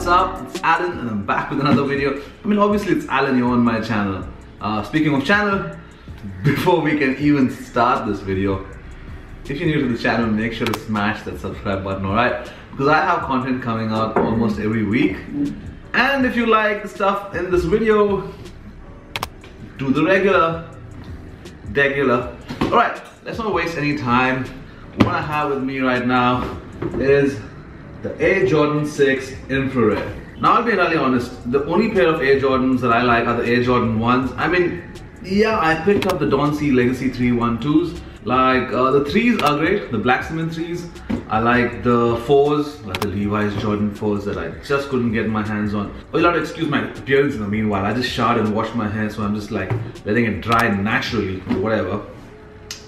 What's up? It's Alan and I'm back with another video. I mean, obviously it's Alan, you're on my channel. Speaking of channel, before we can even start this video, if you're new to the channel, make sure to smash that subscribe button, alright? Because I have content coming out almost every week. And if you like the stuff in this video, do the regular. Alright, let's not waste any time. What I have with me right now is the Air Jordan 6 Infrared. Now I'll be entirely honest, the only pair of Air Jordans that I like are the Air Jordan 1s. I mean, yeah, I picked up the Don C Legacy 312s. Like, the 3s are great, the black cement 3s. I like the 4s, like the Levi's Jordan 4s that I just couldn't get my hands on. But you'll have to excuse my appearance in the meanwhile. I just showered and washed my hair, so I'm just like letting it dry naturally or whatever.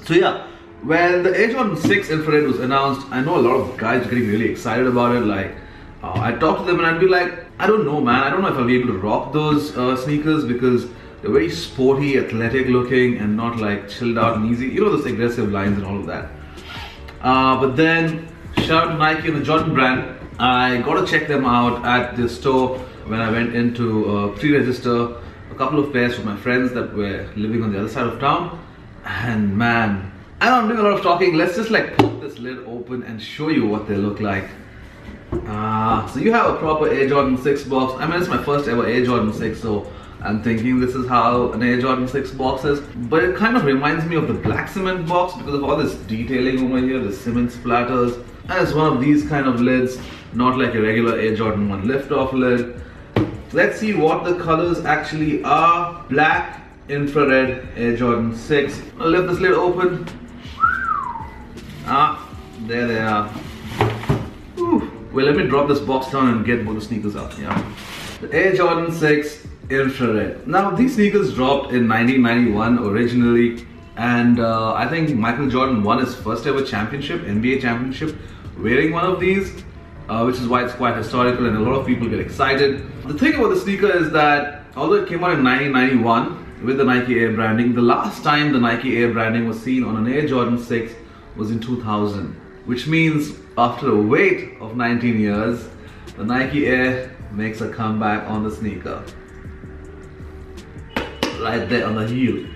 So yeah, when the Air Jordan 6 Infrared was announced, I know a lot of guys are getting really excited about it. Like, I'd talk to them and I'd be like, I don't know, man. I don't know if I'll be able to rock those sneakers because they're very sporty, athletic looking and not like chilled out and easy. You know, those aggressive lines and all of that. But then, shout out to Nike and the Jordan brand. I got to check them out at the store when I went into pre-register a couple of pairs for my friends that were living on the other side of town. And man, I know I'm doing a lot of talking. Let's just like pop this lid open and show you what they look like. So you have a proper Air Jordan 6 box. I mean, it's my first ever Air Jordan 6, so I'm thinking this is how an Air Jordan 6 box is. But it kind of reminds me of the black cement box because of all this detailing over here, the cement splatters. And it's one of these kind of lids, not like a regular Air Jordan 1 lift-off lid. Let's see what the colors actually are. Black, infrared, Air Jordan 6. I'll lift this lid open. There they are. Whew. Well, let me drop this box down and get both the sneakers out. Yeah, the Air Jordan 6 Infrared. Now, these sneakers dropped in 1991 originally, and I think Michael Jordan won his first ever championship, NBA championship, wearing one of these, which is why it's quite historical and a lot of people get excited. The thing about the sneaker is that although it came out in 1991 with the Nike Air branding, the last time the Nike Air branding was seen on an Air Jordan 6 was in 2000, which means after a wait of 19 years, the Nike Air makes a comeback on the sneaker. Right there on the heel.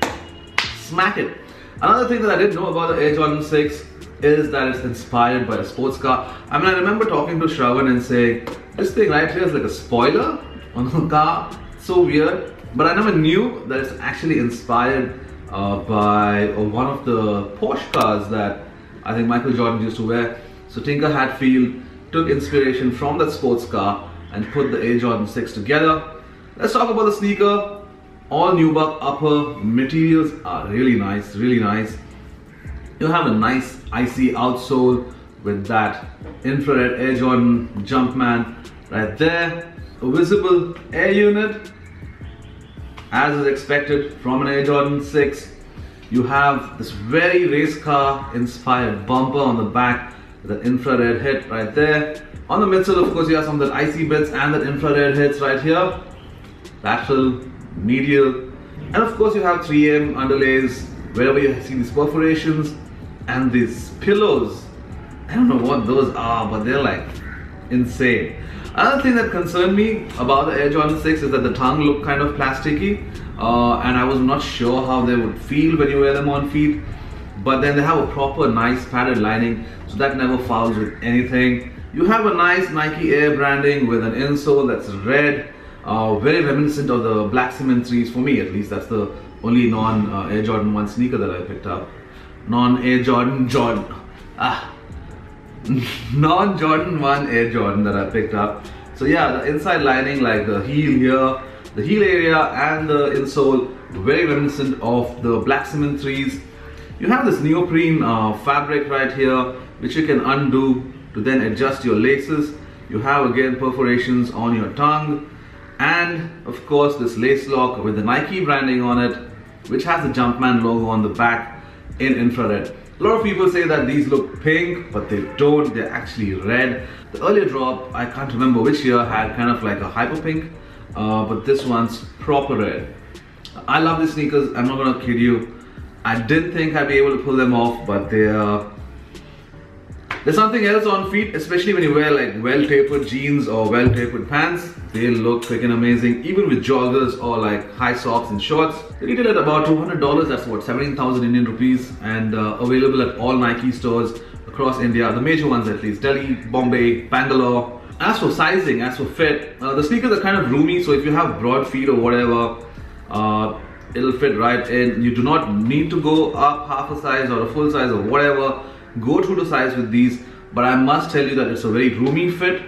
Smack it. Another thing that I didn't know about the Air Jordan 6 is that it's inspired by a sports car. I mean, I remember talking to Shravan and saying, this thing right here is like a spoiler on the car. It's so weird. But I never knew that it's actually inspired by one of the Porsche cars that I think Michael Jordan used to wear. So Tinker Hatfield took inspiration from that sports car and put the Air Jordan 6 together. Let's talk about the sneaker. All nubuck upper materials are really nice, really nice. You have a nice icy outsole with that infrared Air Jordan Jumpman right there. A visible air unit, as is expected from an Air Jordan 6. You have this very race car inspired bumper on the back with an infrared hit right there. On the midsole, of course, you have some of that icy bits and that infrared hits right here. Lateral, medial, and of course you have 3M underlays wherever you see these perforations and these pillows. I don't know what those are, but they're like insane. Another thing that concerned me about the Air Jordan 6 is that the tongue looked kind of plasticky, and I was not sure how they would feel when you wear them on feet. But then they have a proper nice padded lining, so that never fouls with anything. You have a nice Nike Air branding with an insole that's red. Very reminiscent of the black cement 3s, for me at least. That's the only non-Air Jordan 1 sneaker that I picked up. Non-Jordan 1 Air Jordan that I picked up. So yeah, the inside lining, like the heel here, the heel area and the insole, very reminiscent of the black cement 3s. You have this neoprene fabric right here, which you can undo to then adjust your laces. You have again perforations on your tongue. And of course this lace lock with the Nike branding on it, which has the Jumpman logo on the back in infrared. A lot of people say that these look pink, but they don't, they're actually red. The earlier drop, I can't remember which year, had kind of like a hyper pink, but this one's proper red. I love these sneakers, I'm not gonna kid you. I didn't think I'd be able to pull them off, but they're There's something else on feet, especially when you wear like well-tapered jeans or well-tapered pants. They look freaking amazing, even with joggers or like high socks and shorts. They retail at about $200. That's what, 17,000 Indian rupees, and available at all Nike stores across India, the major ones at least: Delhi, Bombay, Bangalore. As for sizing, as for fit, the sneakers are kind of roomy, so if you have broad feet or whatever, it'll fit right in. You do not need to go up half a size or a full size or whatever. Go true to size with these, but I must tell you that it's a very roomy fit.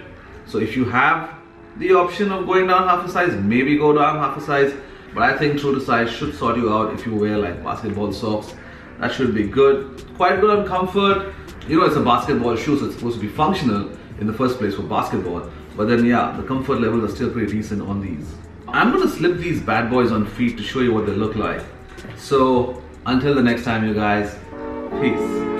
So if you have the option of going down half a size, maybe go down half a size, but I think true to size should sort you out. If you wear like basketball socks, that should be good. Quite good on comfort. You know, it's a basketball shoe, so it's supposed to be functional in the first place for basketball, but then yeah, the comfort levels are still pretty decent on these. I'm going to slip these bad boys on feet to show you what they look like. So until the next time, you guys, peace.